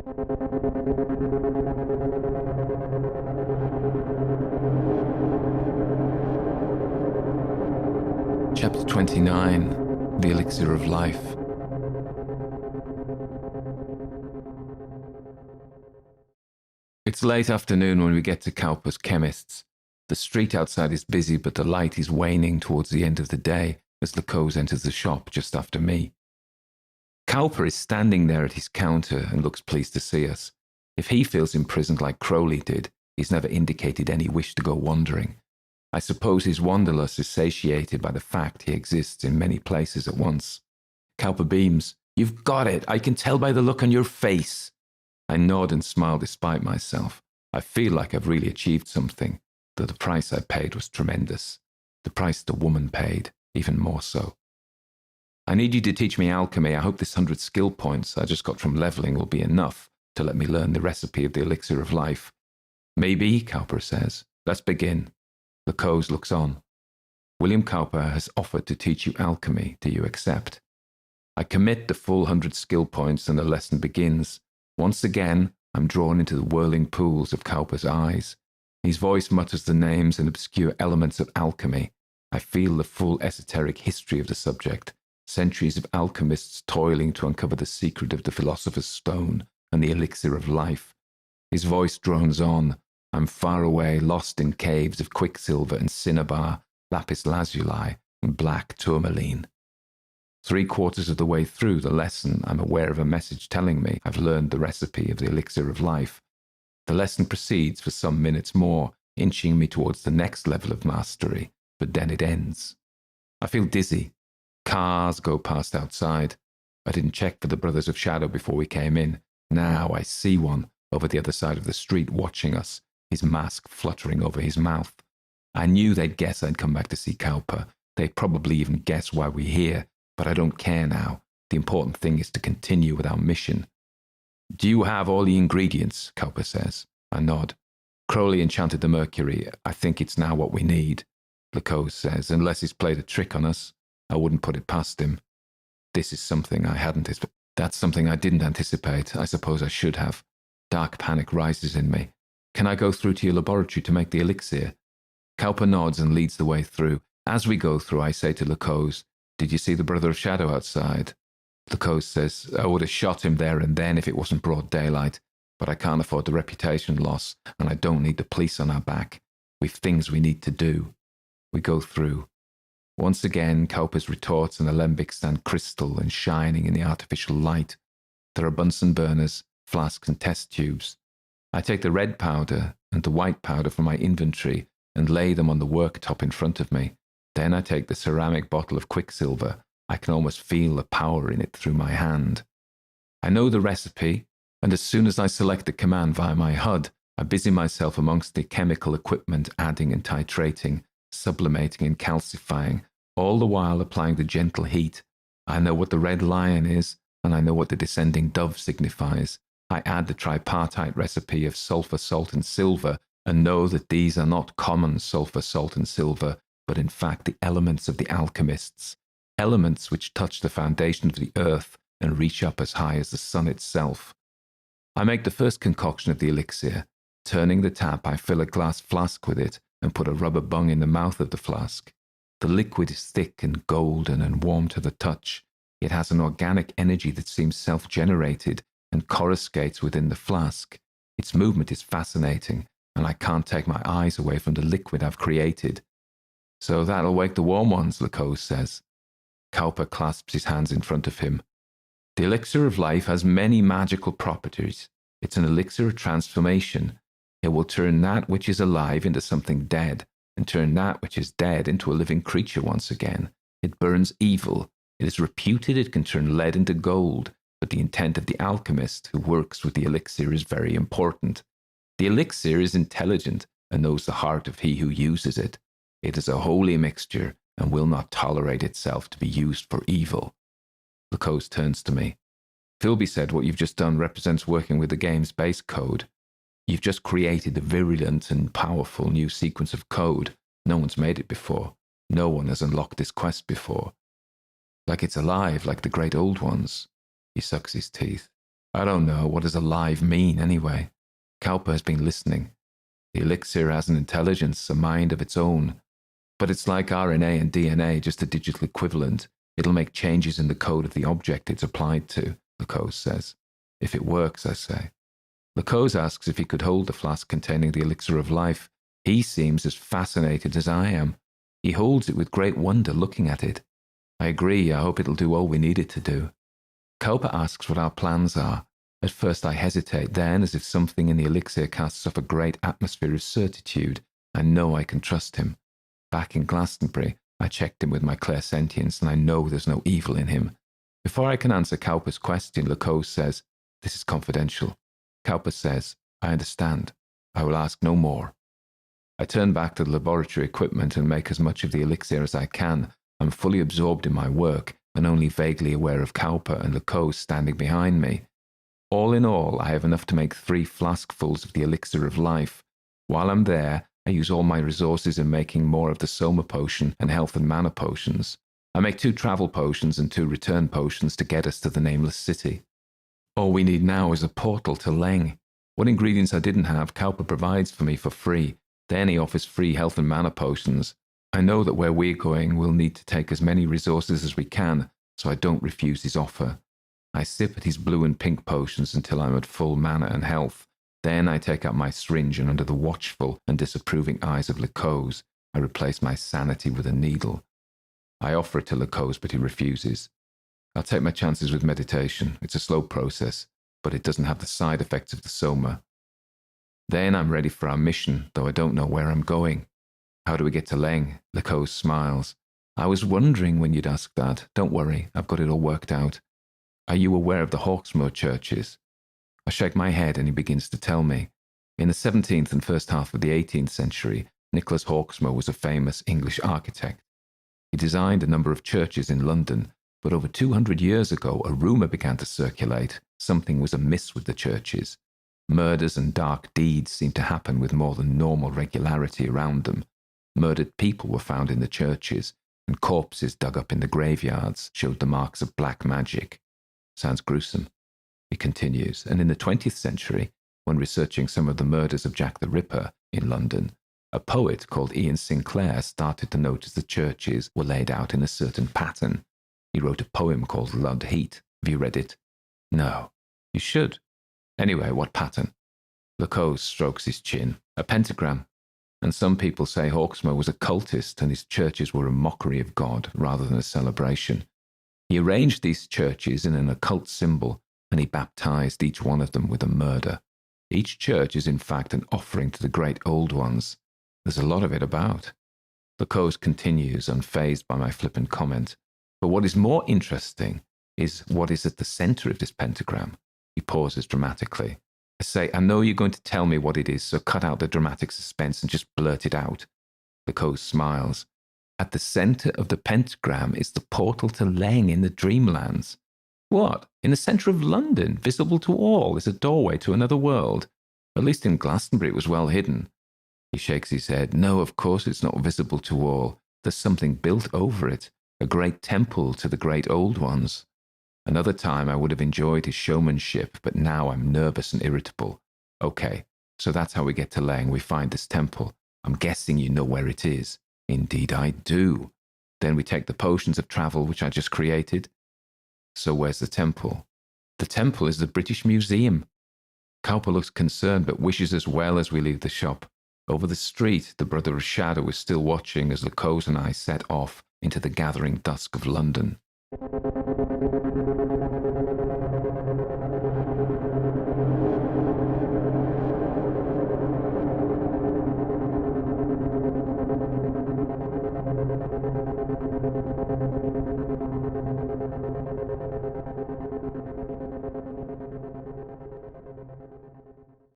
Chapter 29, The Elixir of Life. It's late afternoon when we get to Cowper's Chemists. The street outside is busy, but the light is waning towards the end of the day as Lacose enters the shop just after me. Cowper is standing there at his counter and looks pleased to see us. If he feels imprisoned like Crowley did, he's never indicated any wish to go wandering. I suppose his wanderlust is satiated by the fact he exists in many places at once. Cowper beams. "You've got it. I can tell by the look on your face." I nod and smile despite myself. I feel like I've really achieved something, though the price I paid was tremendous. The price the woman paid, even more so. "I need you to teach me alchemy. I hope this 100 skill points I just got from leveling will be enough to let me learn the recipe of the elixir of life." "Maybe," Cowper says. "Let's begin." Lacose looks on. "William Cowper has offered to teach you alchemy. Do you accept?" I commit the full 100 skill points and the lesson begins. Once again, I'm drawn into the whirling pools of Cowper's eyes. His voice mutters the names and obscure elements of alchemy. I feel the full esoteric history of the subject, centuries of alchemists toiling to uncover the secret of the philosopher's stone and the elixir of life. His voice drones on. I'm far away, lost in caves of quicksilver and cinnabar, lapis lazuli, and black tourmaline. 3/4 of the way through the lesson, I'm aware of a message telling me I've learned the recipe of the elixir of life. The lesson proceeds for some minutes more, inching me towards the next level of mastery, but then it ends. I feel dizzy. Cars go past outside. I didn't check for the Brothers of Shadow before we came in. Now I see one over the other side of the street watching us, his mask fluttering over his mouth. I knew they'd guess I'd come back to see Cowper. They'd probably even guess why we're here. But I don't care now. The important thing is to continue with our mission. "Do you have all the ingredients?" Cowper says. I nod. "Crowley enchanted the mercury. I think it's now what we need." Lacose says, "Unless he's played a trick on us, I wouldn't put it past him." This is something I hadn't. That's something I didn't anticipate. I suppose I should have. Dark panic rises in me. "Can I go through to your laboratory to make the elixir?" Cowper nods and leads the way through. As we go through, I say to Lacose, "Did you see the Brother of Shadow outside?" Lacose says, "I would have shot him there and then if it wasn't broad daylight, but I can't afford the reputation loss, and I don't need the police on our back. We've things we need to do." We go through. Once again, Cowper's retorts and alembics stand crystal and shining in the artificial light. There are Bunsen burners, flasks and test tubes. I take the red powder and the white powder from my inventory and lay them on the worktop in front of me. Then I take the ceramic bottle of quicksilver. I can almost feel the power in it through my hand. I know the recipe, and as soon as I select the command via my HUD, I busy myself amongst the chemical equipment, adding and titrating, sublimating and calcifying, all the while applying the gentle heat. I know what the red lion is, and I know what the descending dove signifies. I add the tripartite recipe of sulfur, salt, and silver, and know that these are not common sulfur, salt, and silver, but in fact the elements of the alchemists, elements which touch the foundation of the earth and reach up as high as the sun itself. I make the first concoction of the elixir. Turning the tap, I fill a glass flask with it and put a rubber bung in the mouth of the flask. The liquid is thick and golden and warm to the touch. It has an organic energy that seems self-generated and coruscates within the flask. Its movement is fascinating, and I can't take my eyes away from the liquid I've created. "So that'll wake the warm ones," Lacose says. Cowper clasps his hands in front of him. "The elixir of life has many magical properties. It's an elixir of transformation. It will turn that which is alive into something dead, and turn that which is dead into a living creature once again. It burns evil. It is reputed it can turn lead into gold, but the intent of the alchemist who works with the elixir is very important. The elixir is intelligent and knows the heart of he who uses it. It is a holy mixture and will not tolerate itself to be used for evil." Lacose turns to me. "Philby said what you've just done represents working with the game's base code. You've just created a virulent and powerful new sequence of code. No one's made it before. No one has unlocked this quest before. Like it's alive, like the great old ones." He sucks his teeth. I don't know. What does alive mean, anyway? Cowper has been listening. The elixir has an intelligence, a mind of its own. But it's like RNA and DNA, just a digital equivalent. It'll make changes in the code of the object it's applied to, Lacose says. If it works, I say. Lacose asks if he could hold the flask containing the elixir of life. He seems as fascinated as I am. He holds it with great wonder, looking at it. I agree. I hope it'll do all we need it to do. Cowper asks what our plans are. At first I hesitate, then, as if something in the elixir casts off a great atmosphere of certitude, I know I can trust him. Back in Glastonbury, I checked him with my clairsentience, and I know there's no evil in him. Before I can answer Cowper's question, Lacose says, "This is confidential." Cowper says, "I understand. I will ask no more." I turn back to the laboratory equipment and make as much of the elixir as I can. I'm fully absorbed in my work and only vaguely aware of Cowper and Lacose standing behind me. All in all, I have enough to make 3 flaskfuls of the elixir of life. While I'm there, I use all my resources in making more of the Soma potion and health and mana potions. I make 2 travel potions and 2 return potions to get us to the Nameless City. All we need now is a portal to Leng. What ingredients I didn't have, Cowper provides for me for free. Then he offers free health and mana potions. I know that where we're going, we'll need to take as many resources as we can, so I don't refuse his offer. I sip at his blue and pink potions until I'm at full mana and health. Then I take out my syringe, and under the watchful and disapproving eyes of Lacose, I replace my sanity with a needle. I offer it to Lacose, but he refuses. I'll take my chances with meditation. It's a slow process, but it doesn't have the side effects of the Soma. Then I'm ready for our mission, though I don't know where I'm going. How do we get to Leng? Lacose smiles. I was wondering when you'd ask that. Don't worry, I've got it all worked out. Are you aware of the Hawksmoor churches? I shake my head and he begins to tell me. In the 17th and first half of the 18th century, Nicholas Hawksmoor was a famous English architect. He designed a number of churches in London, but over 200 years ago, a rumour began to circulate. Something was amiss with the churches. Murders and dark deeds seemed to happen with more than normal regularity around them. Murdered people were found in the churches, and corpses dug up in the graveyards showed the marks of black magic. Sounds gruesome. He continues, and in the 20th century, when researching some of the murders of Jack the Ripper in London, a poet called Ian Sinclair started to notice the churches were laid out in a certain pattern. He wrote a poem called Blood Heat. Have you read it? No. You should. Anyway, what pattern? Lacose strokes his chin. A pentagram. And some people say Hawksmoor was a cultist and his churches were a mockery of God rather than a celebration. He arranged these churches in an occult symbol and he baptized each one of them with a murder. Each church is in fact an offering to the great old ones. There's a lot of it about. Lacose continues, unfazed by my flippant comment. But what is more interesting is what is at the center of this pentagram. He pauses dramatically. I say, I know you're going to tell me what it is, so cut out the dramatic suspense and just blurt it out. Lacose smiles. At the center of the pentagram is the portal to Leng in the Dreamlands. What? In the center of London, visible to all, is a doorway to another world. At least in Glastonbury it was well hidden. He shakes his head. No, of course it's not visible to all. There's something built over it, a great temple to the great old ones. Another time I would have enjoyed his showmanship, but now I'm nervous and irritable. Okay, so that's how we get to Leng. We find this temple. I'm guessing you know where it is. Indeed I do. Then we take the potions of travel which I just created. So where's the temple? The temple is the British Museum. Cowper looks concerned but wishes us well as we leave the shop. Over the street, the Brother of Shadow is still watching as Lacose and I set off into the gathering dusk of London.